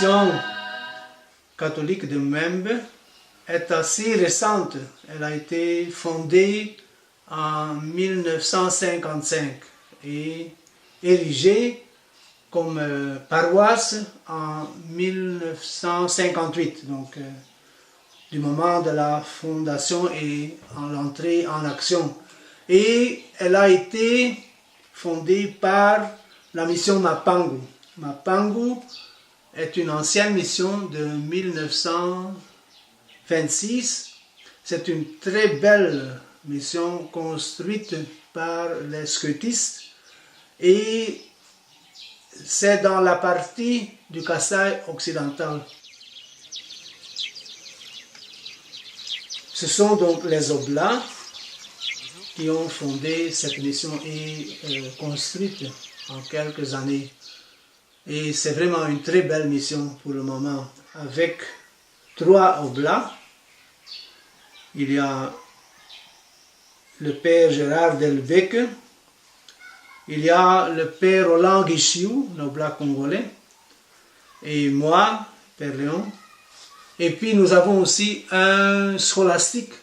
mission catholique de Membe est assez récente. Elle a été fondée en 1955 et érigée comme paroisse en 1958, donc du moment de la fondation et en l'entrée en action. Et elle a été fondée par la mission Mapangu. Mapangu est une ancienne mission de 1926. C'est une très belle mission construite par les scotistes et c'est dans la partie du Kasaï occidental. Ce sont donc les Oblats qui ont fondé cette mission et construite en quelques années. Et c'est vraiment une très belle mission pour le moment, avec 3 Oblats. Il y a le père Gérard Delbecque, il y a le père Roland Guichiou, l'Oblat congolais, et moi, Père Léon. Et puis nous avons aussi un scolastique,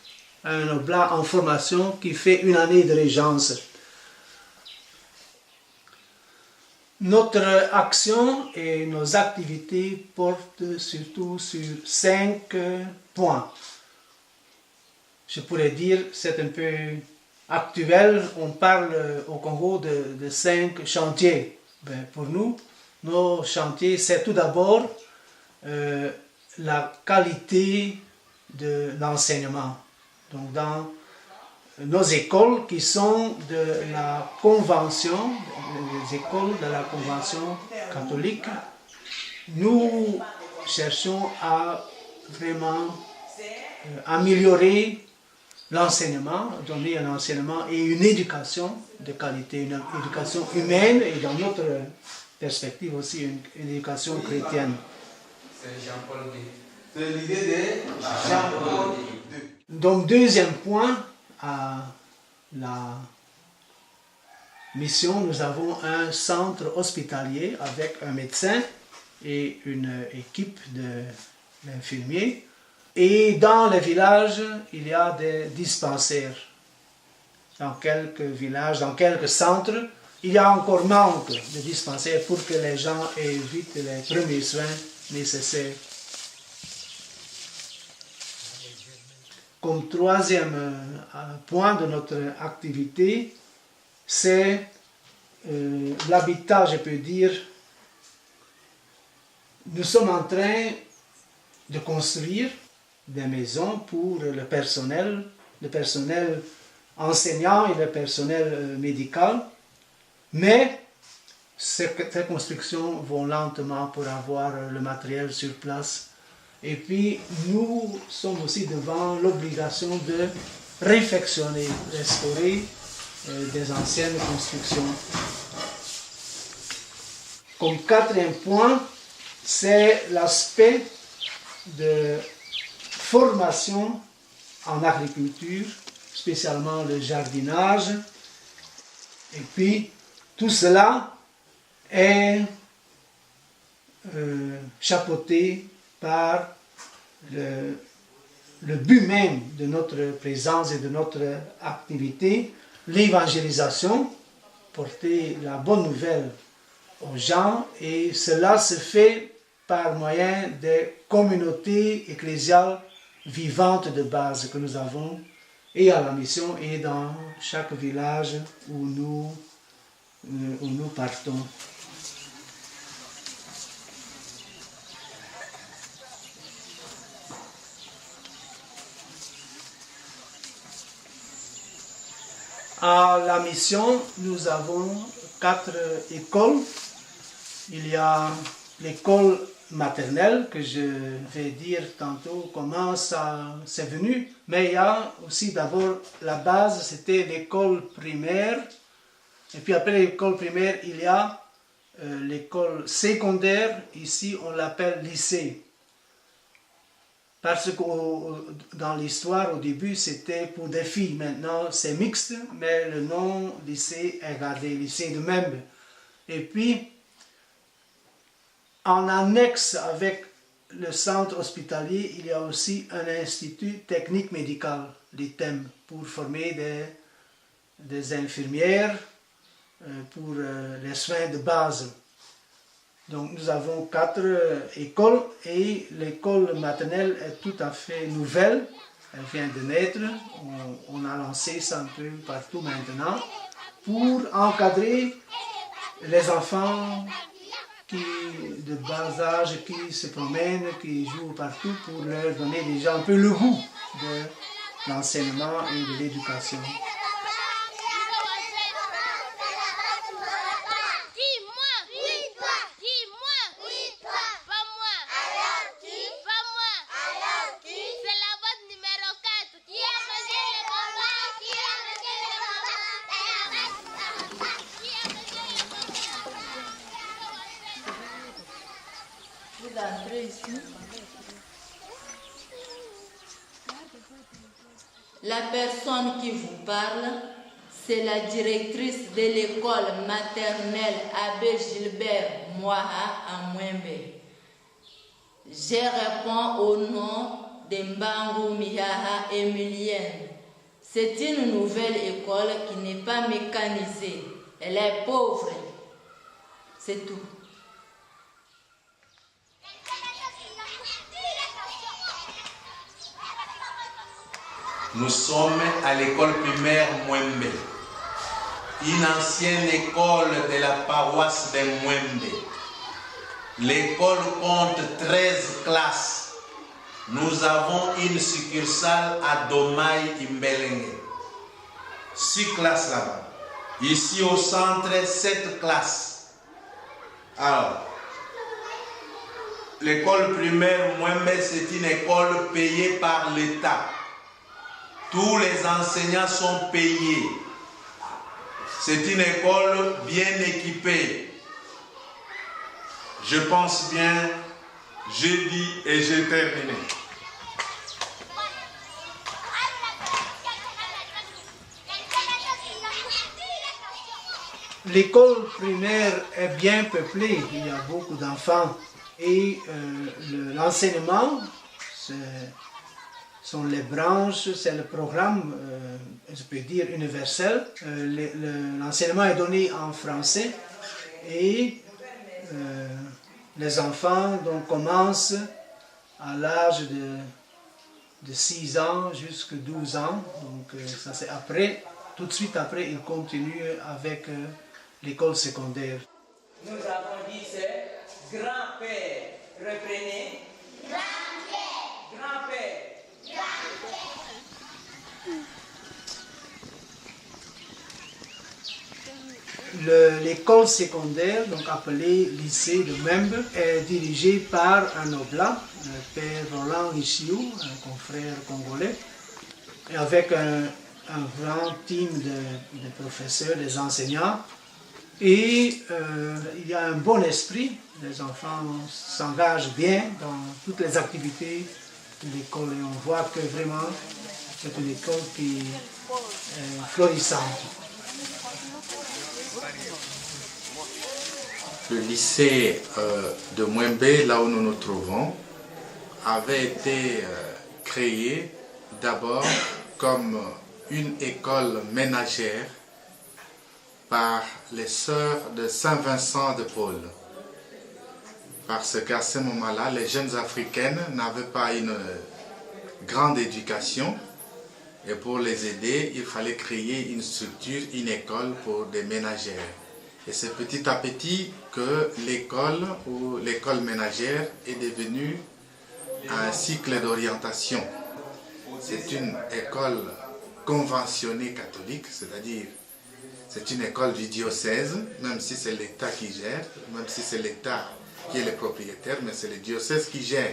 un Oblat en formation qui fait une année de régence. Notre action et nos activités portent surtout sur 5 points. Je pourrais dire, c'est un peu actuel, on parle au Congo de 5 chantiers. Pour nous, nos chantiers, c'est tout d'abord la qualité de l'enseignement. Donc dans nos écoles qui sont de la Convention, les écoles de la Convention catholique, nous cherchons à vraiment améliorer l'enseignement, donner un enseignement et une éducation de qualité, une éducation humaine et dans notre perspective aussi une éducation chrétienne. C'est Jean-Paul II. C'est l'idée de Jean-Paul II. Donc deuxième point, à la mission, nous avons un centre hospitalier avec un médecin et une équipe d'infirmiers. Et dans les villages, il y a des dispensaires. Dans quelques villages, dans quelques centres, il y a encore manque de dispensaires pour que les gens aient vite les premiers soins nécessaires. Comme troisième point de notre activité, c'est l'habitat, je peux dire. Nous sommes en train de construire des maisons pour le personnel enseignant et le personnel médical, mais ces constructions vont lentement pour avoir le matériel sur place. Et puis nous sommes aussi devant l'obligation de réfectionner, restaurer des anciennes constructions. Comme quatrième point, c'est l'aspect de formation en agriculture, spécialement le jardinage. Et puis, tout cela est chapeauté par le but même de notre présence et de notre activité, l'évangélisation, porter la bonne nouvelle aux gens, et cela se fait par moyen des communautés ecclésiales vivantes de base que nous avons et à la mission et dans chaque village où nous partons. À la mission, nous avons 4 écoles. Il y a l'école maternelle, que je vais dire tantôt comment ça c'est venu, mais il y a aussi d'abord la base, c'était l'école primaire, et puis après l'école primaire, il y a l'école secondaire, ici on l'appelle lycée. Parce que dans l'histoire, au début, c'était pour des filles. Maintenant, c'est mixte, mais le nom lycée est gardé, lycée de Membe. Et puis, En annexe avec le centre hospitalier, il y a aussi un institut technique médical, l'ITEM, pour former des infirmières pour les soins de base. Donc nous avons 4 écoles et l'école maternelle est tout à fait nouvelle. Elle vient de naître. On a lancé ça un peu partout maintenant pour encadrer les enfants de bas âge qui se promènent, qui jouent partout pour leur donner déjà un peu le goût de l'enseignement et de l'éducation. La personne qui vous parle, c'est la directrice de l'école maternelle Abbé Gilbert Mouaha à Mwembe. Je réponds au nom de Mbangu Mihaha Emilienne. C'est une nouvelle école qui n'est pas mécanisée. Elle est pauvre. C'est tout. Nous sommes à l'école primaire Mwembe, une ancienne école de la paroisse de Mwembe. L'école compte 13 classes. Nous avons une succursale à Domaï Imbelenge. 6 classes là-bas. Ici au centre, 7 classes. Alors, l'école primaire Mwembe, c'est une école payée par l'État. Tous les enseignants sont payés. C'est une école bien équipée. Je pense bien, j'ai dit et j'ai terminé. L'école primaire est bien peuplée, il y a beaucoup d'enfants et l'enseignement, sont les branches, c'est le programme, je peux dire, universel. L'enseignement est donné en français et les enfants donc, commencent à l'âge de 6 ans jusqu'à 12 ans. Donc ça c'est après, tout de suite après, ils continuent avec l'école secondaire. Nous avons dit c'est grand-père. Reprenez. Grand-père. Grand-père. L'école secondaire, donc appelée lycée de Mwembe, est dirigée par un oblat, le père Roland Richiou, un confrère congolais, et avec un grand team de professeurs, des enseignants. Et il y a un bon esprit, les enfants s'engagent bien dans toutes les activités de l'école et on voit que vraiment c'est une école qui est florissante. Le lycée de Mwembe, là où nous nous trouvons, avait été créé d'abord comme une école ménagère par les sœurs de Saint-Vincent de Paul. Parce qu'à ce moment-là, les jeunes africaines n'avaient pas une grande éducation et pour les aider, il fallait créer une structure, une école pour des ménagères. Et c'est petit à petit que l'école ou l'école ménagère est devenue un cycle d'orientation. C'est une école conventionnée catholique, c'est-à-dire c'est une école du diocèse, même si c'est l'État qui gère, même si c'est l'État qui est le propriétaire, mais c'est le diocèse qui gère.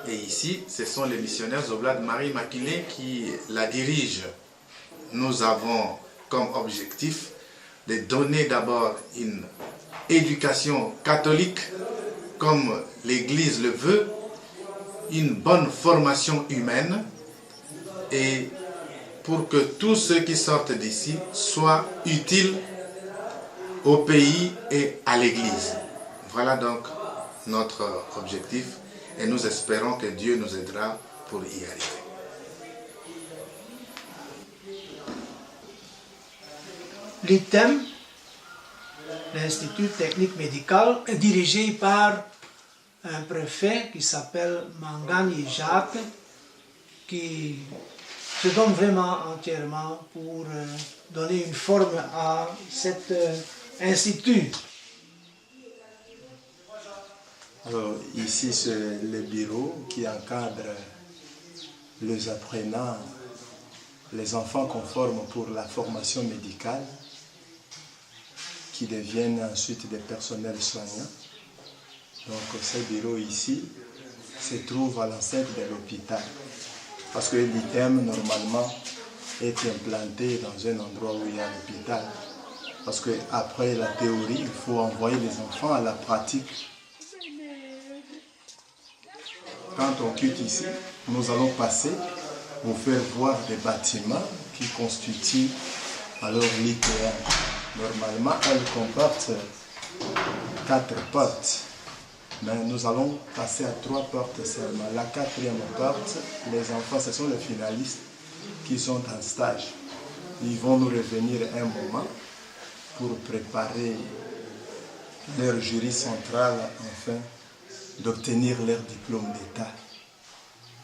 Et ici, ce sont les missionnaires Oblats de Marie Immaculée qui la dirigent. Nous avons comme objectif de donner d'abord une éducation catholique, comme l'Église le veut, une bonne formation humaine, et pour que tous ceux qui sortent d'ici soient utiles au pays et à l'Église. Voilà donc notre objectif et nous espérons que Dieu nous aidera pour y arriver. L'ITEM, l'Institut technique médical, est dirigé par un préfet qui s'appelle Mangani Jacques, qui se donne vraiment entièrement pour donner une forme à cet institut. Alors ici c'est le bureau qui encadre les apprenants, les enfants qu'on forme pour la formation médicale, qui deviennent ensuite des personnels soignants. Donc ce bureau ici se trouve à l'enceinte de l'hôpital. Parce que l'ITEM normalement est implanté dans un endroit où il y a l'hôpital. Parce qu'après la théorie, il faut envoyer les enfants à la pratique. Quand on quitte ici, nous allons passer pour faire voir des bâtiments qui constituent alors l'ITEM. Normalement, elle comporte 4 portes. Mais nous allons passer à 3 portes seulement. La 4e porte, les enfants, ce sont les finalistes qui sont en stage. Ils vont nous revenir un moment pour préparer leur jury central afin d'obtenir leur diplôme d'État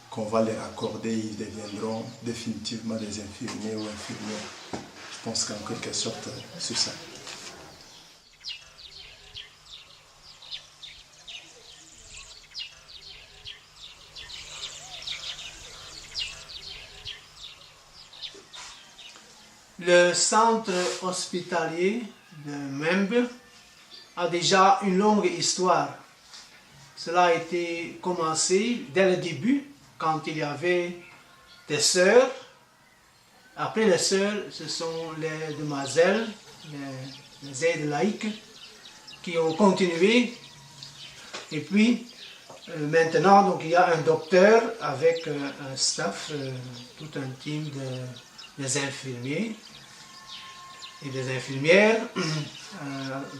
qu'on va leur accorder. Ils deviendront définitivement des infirmiers ou infirmières. Je pense qu'en quelque sorte, c'est ça. Le centre hospitalier de Mwembe a déjà une longue histoire. Cela a été commencé dès le début, quand il y avait des sœurs. Après les sœurs, ce sont les demoiselles, les aides laïques, qui ont continué. Et puis, maintenant, donc, il y a un docteur avec un staff, tout un team des infirmiers et des infirmières,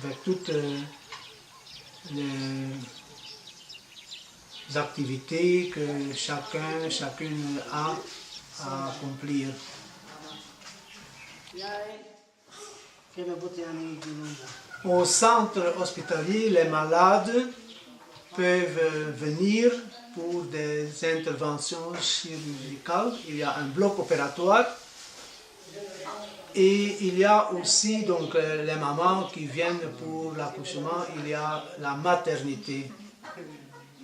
avec toutes les activités que chacune a à accomplir. Au centre hospitalier, les malades peuvent venir pour des interventions chirurgicales. Il y a un bloc opératoire. Et il y a aussi donc, les mamans qui viennent pour l'accouchement, il y a la maternité.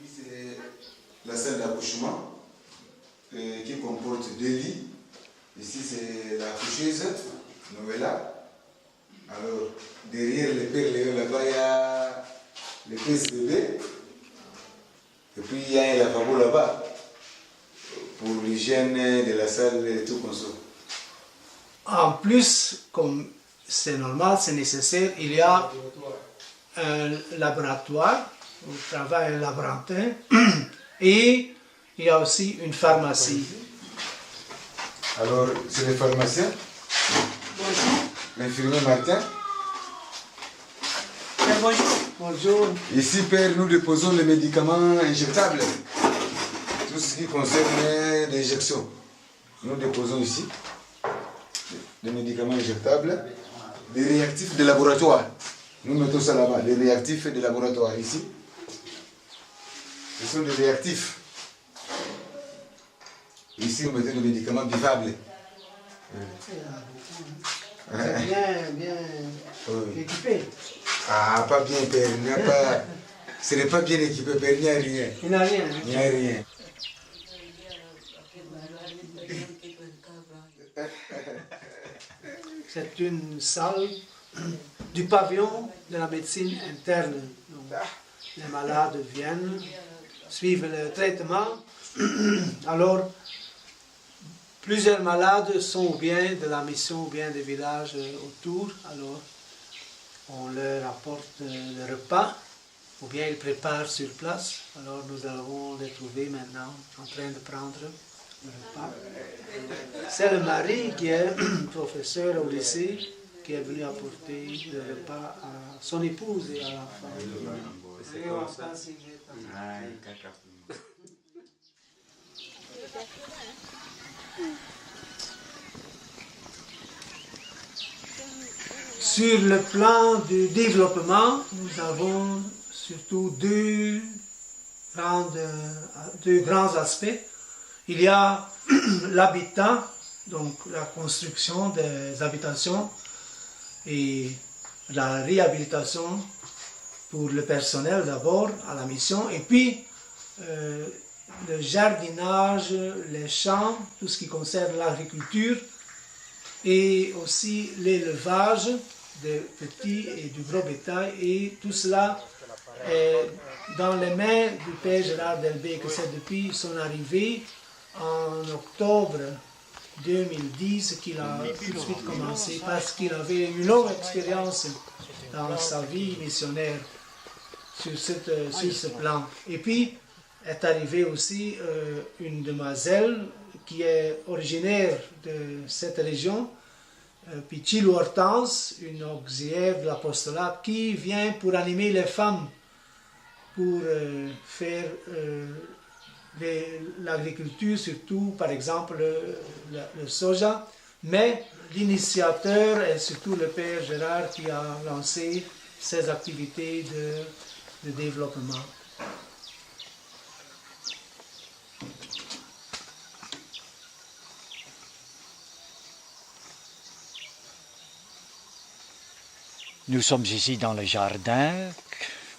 C'est la salle d'accouchement qui comporte 2 lits. Ici c'est la coucheuse, Novella. Alors derrière le père Léon là-bas il y a le pèse bébé. Et puis il y a un lavabo là-bas pour l'hygiène de la salle et tout comme ça. En plus, comme c'est normal, c'est nécessaire, il y a un laboratoire, où travaille un laborantin, et il y a aussi une pharmacie. Alors, c'est le pharmacien. Bonjour. L'infirmier Martin. Bonjour. Bonjour. Ici, Père, nous déposons les médicaments injectables. Tout ce qui concerne l'injection. Nous déposons ici des médicaments injectables, des réactifs de laboratoire. Nous mettons ça là-bas, des réactifs de laboratoire ici. Ce sont des réactifs. Ici, nous mettons des médicaments buvables. Bien équipé. Ah, pas bien, Père. Il n'y a pas... Ce n'est pas bien équipé, Père. Il n'y a rien. Il n'y a rien. Il n'y a rien. C'est une salle du pavillon de la médecine interne. Donc, les malades viennent, suivent le traitement. Alors, plusieurs malades sont ou bien de la mission ou bien des villages autour. Alors, on leur apporte le repas ou bien ils préparent sur place. Alors, nous allons les trouver maintenant en train de prendre le repas. C'est le mari qui est professeur au lycée qui est venu apporter le repas à son épouse et à l'enfant. Sur le plan du développement, nous avons surtout deux grands aspects. Il y a l'habitat, donc la construction des habitations et la réhabilitation pour le personnel d'abord à la mission, et puis le jardinage, les champs, tout ce qui concerne l'agriculture, et aussi l'élevage de petits et du gros bétail, et tout cela est dans les mains du père Gérard Delbé, que c'est depuis son arrivée en octobre 2010 qu'il a tout de suite commencé, parce qu'il avait une longue expérience dans sa vie missionnaire sur ce plan. Et puis est arrivée aussi une demoiselle qui est originaire de cette région, Pichilou Hortense, une auxiliaire de l'apostolat, qui vient pour animer les femmes, pour faire l'agriculture, surtout par exemple le soja, mais l'initiateur est surtout le père Gérard qui a lancé ces activités de développement. Nous sommes ici dans le jardin.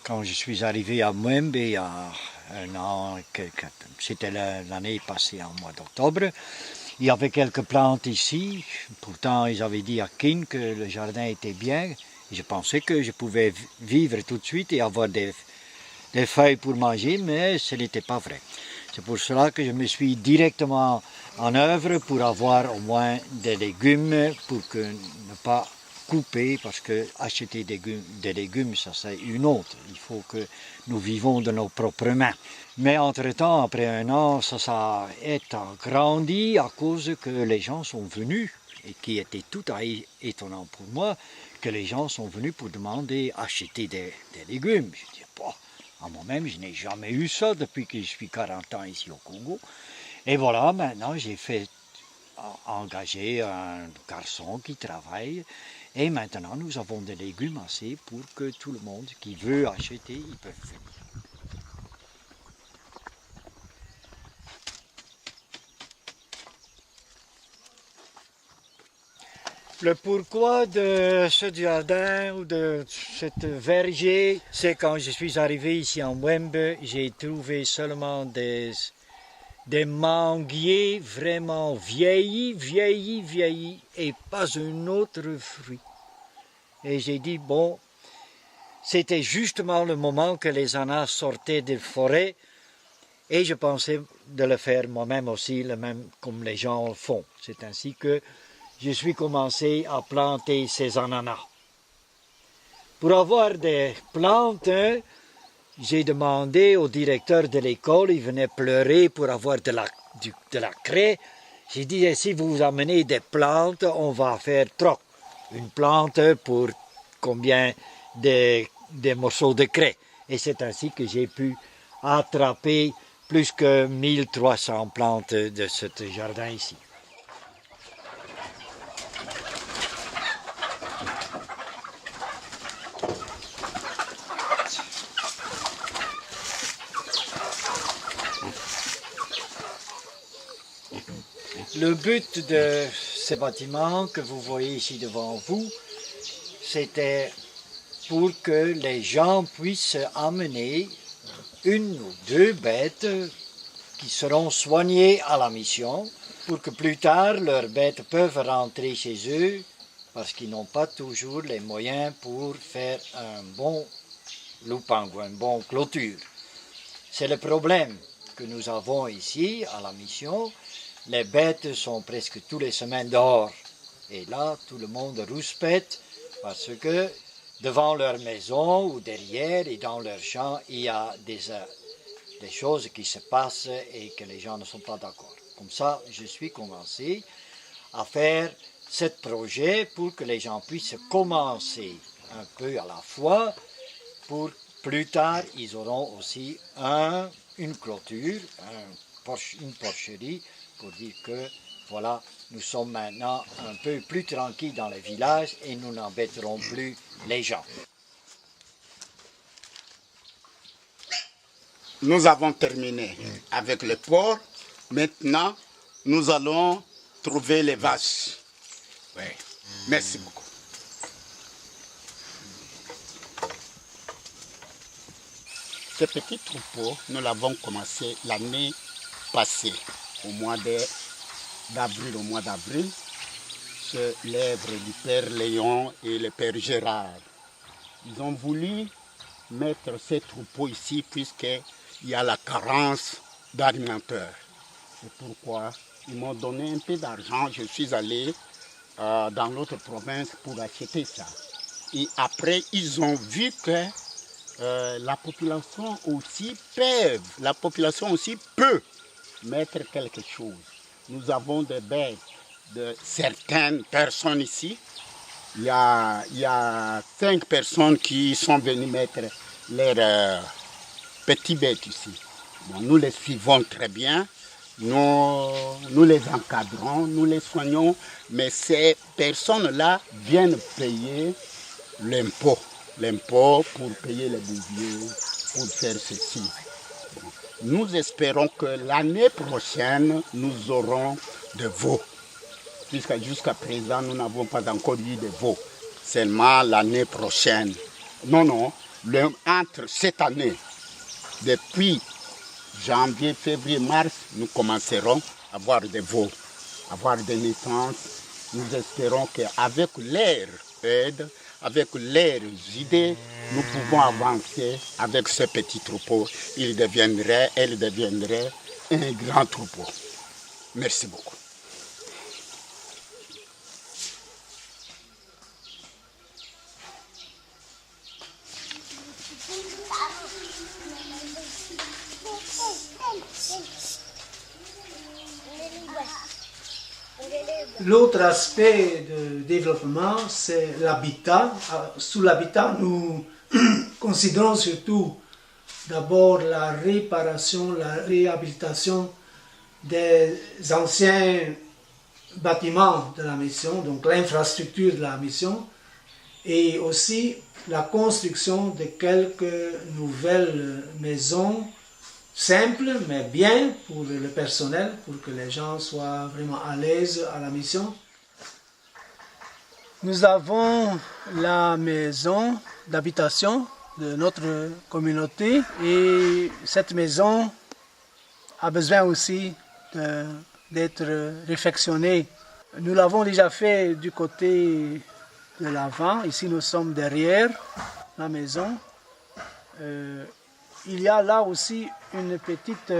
Quand je suis arrivé à Mwembe il y a un an, c'était l'année passée en mois d'octobre, il y avait quelques plantes ici. Pourtant, ils avaient dit à Kin que le jardin était bien. Je pensais que je pouvais vivre tout de suite et avoir des feuilles pour manger, mais ce n'était pas vrai. C'est pour cela que je me suis directement en œuvre pour avoir au moins des légumes, pour que ne pas couper, parce que acheter des légumes, ça c'est une autre. Il faut que nous vivons de nos propres mains. Mais entre-temps, après un an, ça a grandi à cause que les gens sont venus, et qui était tout à étonnant pour moi, que les gens sont venus pour demander acheter des légumes. Je dis, bon, à moi-même, je n'ai jamais eu ça depuis que je suis 40 ans ici au Congo. Et voilà, maintenant, j'ai engagé un garçon qui travaille. Et maintenant, nous avons des légumes assez pour que tout le monde qui veut acheter, ils peuvent venir. Le pourquoi de ce jardin ou de cette verger, c'est quand je suis arrivé ici en Mwembe, j'ai trouvé seulement des manguiers vraiment vieillis et pas un autre fruit. Et j'ai dit, bon, c'était justement le moment que les ananas sortaient des forêts et je pensais de le faire moi-même aussi, le même comme les gens font. C'est ainsi que je suis commencé à planter ces ananas. Pour avoir des plantes, j'ai demandé au directeur de l'école, il venait pleurer pour avoir de la craie. J'ai dit, si vous amenez des plantes, on va faire trop. Une plante pour combien des morceaux de craie. Et c'est ainsi que j'ai pu attraper plus que 1300 plantes de ce jardin ici. Le but de ce bâtiment que vous voyez ici devant vous, c'était pour que les gens puissent amener une ou deux bêtes qui seront soignées à la mission, pour que plus tard leurs bêtes peuvent rentrer chez eux, parce qu'ils n'ont pas toujours les moyens pour faire un bon loupang ou une bonne clôture. C'est le problème que nous avons ici à la mission. Les bêtes sont presque toutes les semaines dehors. Et là, tout le monde rouspète parce que devant leur maison ou derrière et dans leur champ, il y a des choses qui se passent et que les gens ne sont pas d'accord. Comme ça, je suis commencé à faire ce projet pour que les gens puissent commencer un peu à la fois. Pour plus tard, ils auront aussi une clôture, une porcherie pour dire que voilà, nous sommes maintenant un peu plus tranquilles dans le village et nous n'embêterons plus les gens. Nous avons terminé avec le porc. Maintenant, nous allons trouver les vaches. Oui. Merci beaucoup. Ce petit troupeau, nous l'avons commencé l'année passée, au mois d'avril, sur l'œuvre du Père Léon et le Père Gérard. Ils ont voulu mettre ces troupeaux ici puisqu'il y a la carence d'alimenteurs. C'est pourquoi ils m'ont donné un peu d'argent. Je suis allé dans l'autre province pour acheter ça. Et après, ils ont vu que la population aussi peut mettre quelque chose. Nous avons des bêtes de certaines personnes ici. Il y a 5 personnes qui sont venues mettre leurs petits bêtes ici. Bon, nous les suivons très bien, nous les encadrons, nous les soignons, mais ces personnes-là viennent payer l'impôt pour payer les bouviers, pour faire ceci. Bon. Nous espérons que l'année prochaine, nous aurons des veaux. Jusqu'à présent, nous n'avons pas encore eu de veaux. Seulement l'année prochaine. Non, entre cette année, depuis janvier, février, mars, nous commencerons à avoir des veaux, à avoir des naissances. Nous espérons qu'avec leur aide, avec leurs idées, nous pouvons avancer avec ce petit troupeau. Elle deviendrait un grand troupeau. Merci beaucoup. L'autre aspect de développement, c'est l'habitat. Sous l'habitat, nous considérons surtout d'abord la réparation, la réhabilitation des anciens bâtiments de la mission, donc l'infrastructure de la mission, et aussi la construction de quelques nouvelles maisons simple mais bien pour le personnel, pour que les gens soient vraiment à l'aise à la mission. Nous avons la maison d'habitation de notre communauté et cette maison a besoin aussi d'être réfectionnée. Nous l'avons déjà fait du côté de l'avant, ici nous sommes derrière la maison. Il y a là aussi une petite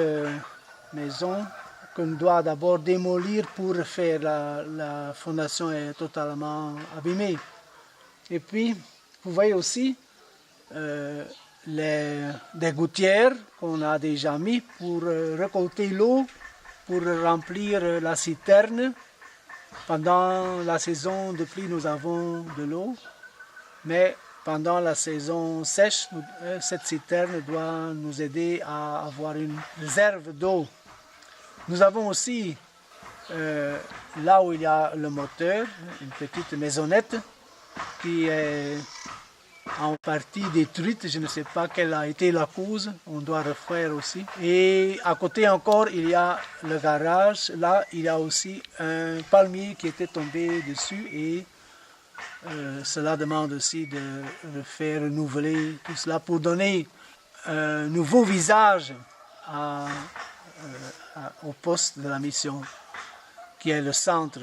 maison qu'on doit d'abord démolir pour faire. La fondation est totalement abîmée. Et puis, vous voyez aussi des gouttières qu'on a déjà mis pour récolter l'eau, pour remplir la citerne. Pendant la saison de pluie, nous avons de l'eau, mais pendant la saison sèche, cette citerne doit nous aider à avoir une réserve d'eau. Nous avons aussi, là où il y a le moteur, une petite maisonnette qui est en partie détruite. Je ne sais pas quelle a été la cause, on doit refaire aussi. Et à côté encore, il y a le garage. Là, il y a aussi un palmier qui était tombé dessus et cela demande aussi de refaire renouveler tout cela pour donner un nouveau visage au poste de la mission, qui est le centre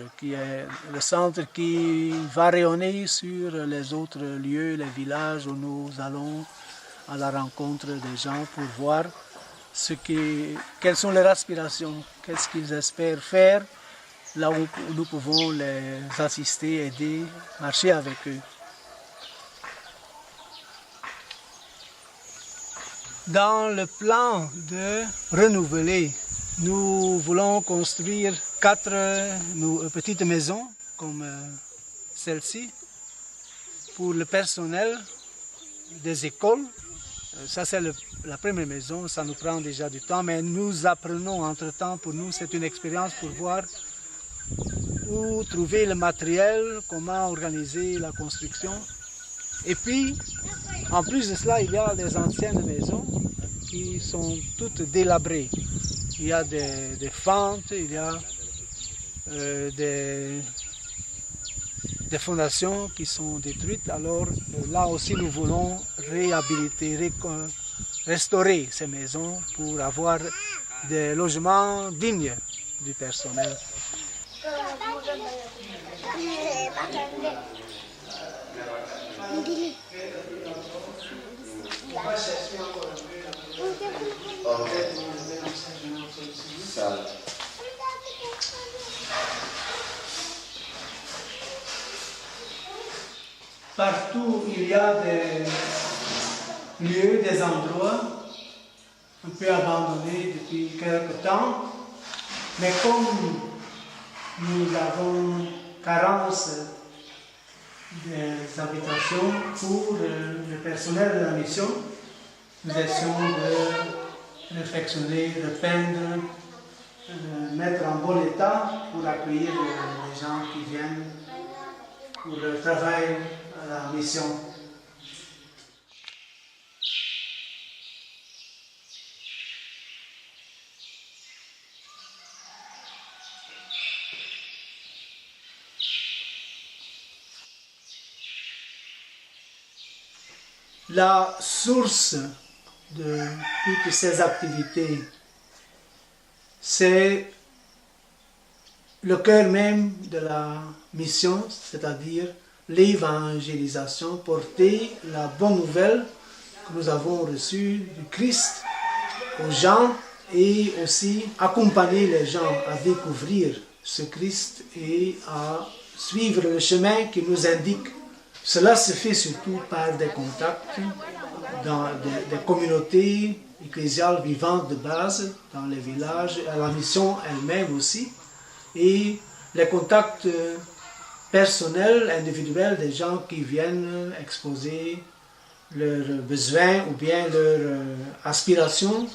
qui va rayonner sur les autres lieux, les villages où nous allons à la rencontre des gens pour voir quelles sont leurs aspirations, qu'est-ce qu'ils espèrent faire, là où nous pouvons les assister, aider, marcher avec eux. Dans le plan de renouveler, nous voulons construire 4 petites maisons comme celle-ci pour le personnel des écoles. Ça, c'est la première maison, ça nous prend déjà du temps, mais nous apprenons entre-temps. Pour nous, c'est une expérience pour voir où trouver le matériel, comment organiser la construction. Et puis, en plus de cela, il y a des anciennes maisons qui sont toutes délabrées. Il y a des fentes, il y a des fondations qui sont détruites. Alors là aussi, nous voulons réhabiliter, restaurer ces maisons pour avoir des logements dignes du personnel. Partout, il y a des lieux, des endroits un peu abandonnés depuis quelque temps, mais comme nous avons carence des habitations pour le personnel de la mission, nous essayons de réfectionner, de peindre, de mettre en bon état pour accueillir les gens qui viennent pour le travail à la mission. La source de toutes ces activités, c'est le cœur même de la mission, c'est-à-dire l'évangélisation, porter la bonne nouvelle que nous avons reçue du Christ aux gens et aussi accompagner les gens à découvrir ce Christ et à suivre le chemin qu'il nous indique. Cela se fait surtout par des contacts dans des communautés ecclésiales vivantes de base, dans les villages, à la mission elle-même aussi, et les contacts personnels, individuels des gens qui viennent exposer leurs besoins ou bien leurs aspirations.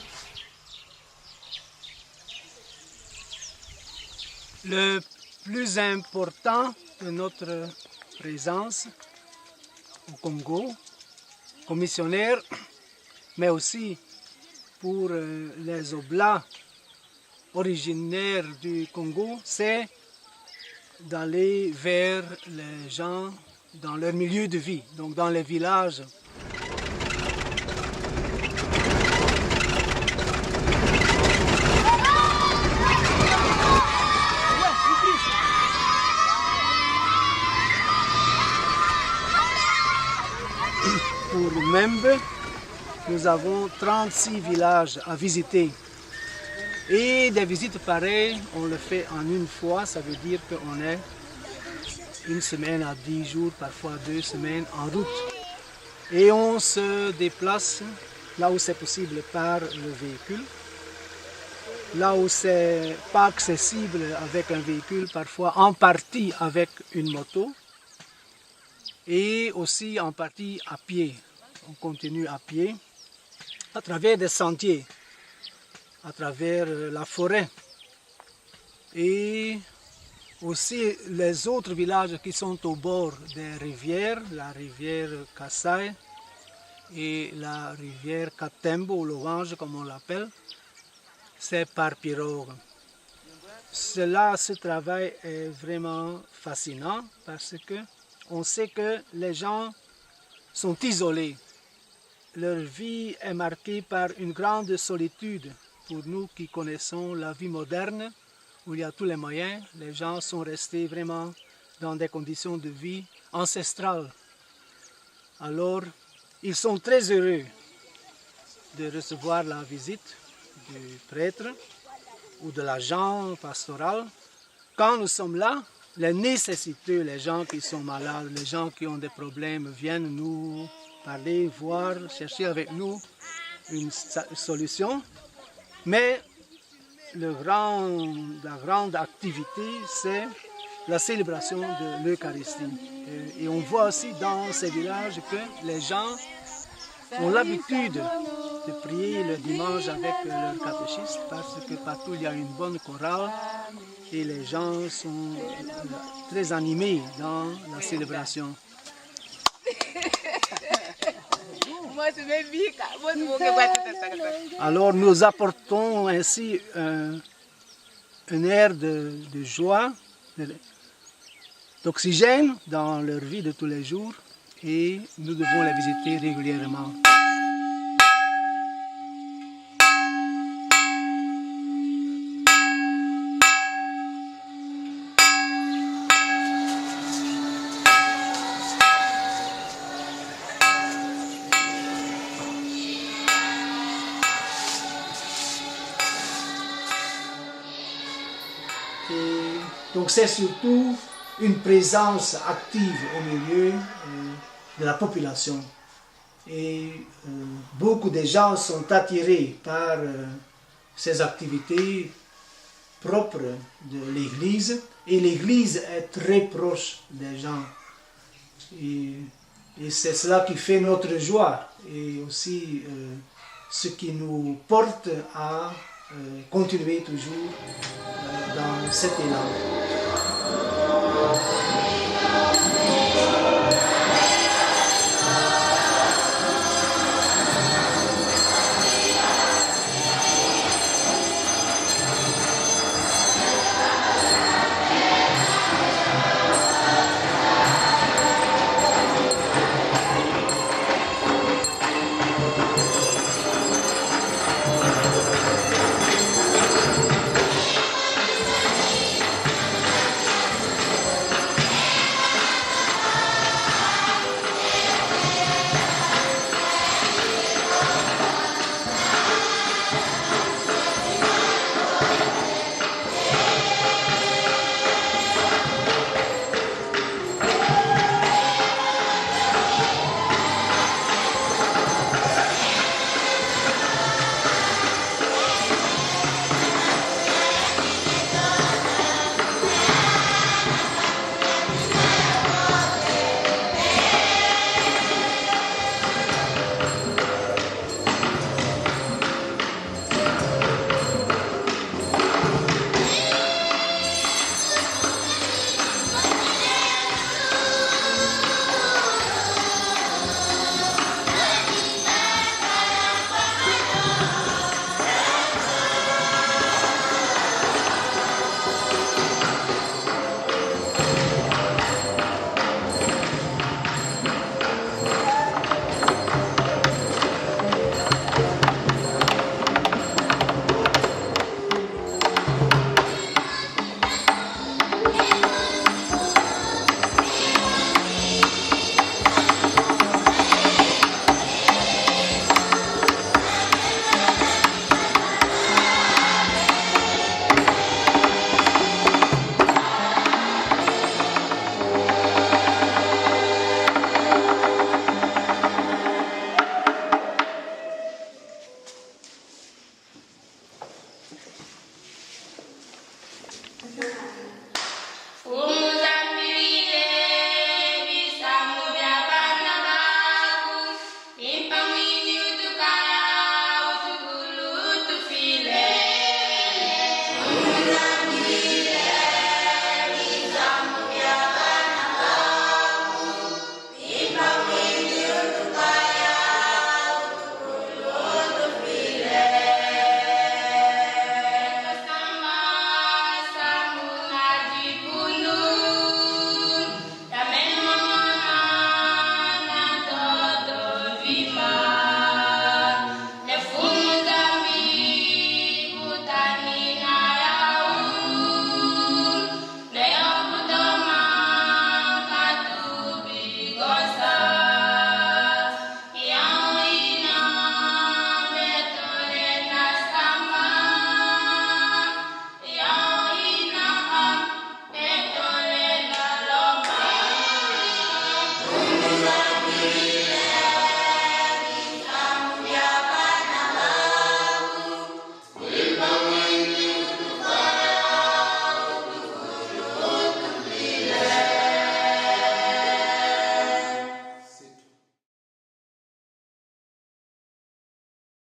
Le plus important de notre présence au Congo, comme missionnaire, mais aussi pour les Oblats originaires du Congo, c'est d'aller vers les gens dans leur milieu de vie, donc dans les villages. Pour Mwembe, nous avons 36 villages à visiter. Et des visites pareilles, on le fait en une fois, ça veut dire qu'on est une semaine à 10 jours, parfois 2 semaines en route. Et on se déplace là où c'est possible par le véhicule. Là où c'est pas accessible avec un véhicule, parfois en partie avec une moto. Et aussi en partie à pied. On continue à pied à travers des sentiers, à travers la forêt. Et aussi les autres villages qui sont au bord des rivières, la rivière Kassai et la rivière Katembo, ou l'Orange comme on l'appelle, c'est par pirogue. Ce travail est vraiment fascinant parce que on sait que les gens sont isolés. Leur vie est marquée par une grande solitude. Pour nous qui connaissons la vie moderne, où il y a tous les moyens, les gens sont restés vraiment dans des conditions de vie ancestrales. Alors, ils sont très heureux de recevoir la visite du prêtre ou de l'agent pastoral. Quand nous sommes là, les nécessiteux, les gens qui sont malades, les gens qui ont des problèmes viennent nous parler, voir, chercher avec nous une solution. Mais la grande activité, c'est la célébration de l'Eucharistie. Et on voit aussi dans ces villages que les gens ont l'habitude de prier le dimanche avec leur catéchiste parce que partout il y a une bonne chorale et les gens sont très animés dans la célébration. Alors nous apportons ainsi un air de joie, d'oxygène dans leur vie de tous les jours et nous devons les visiter régulièrement. Donc c'est surtout une présence active au milieu de la population. Et beaucoup de gens sont attirés par ces activités propres de l'Église. Et l'Église est très proche des gens. Et c'est cela qui fait notre joie et aussi ce qui nous porte à continuer toujours dans cet élan.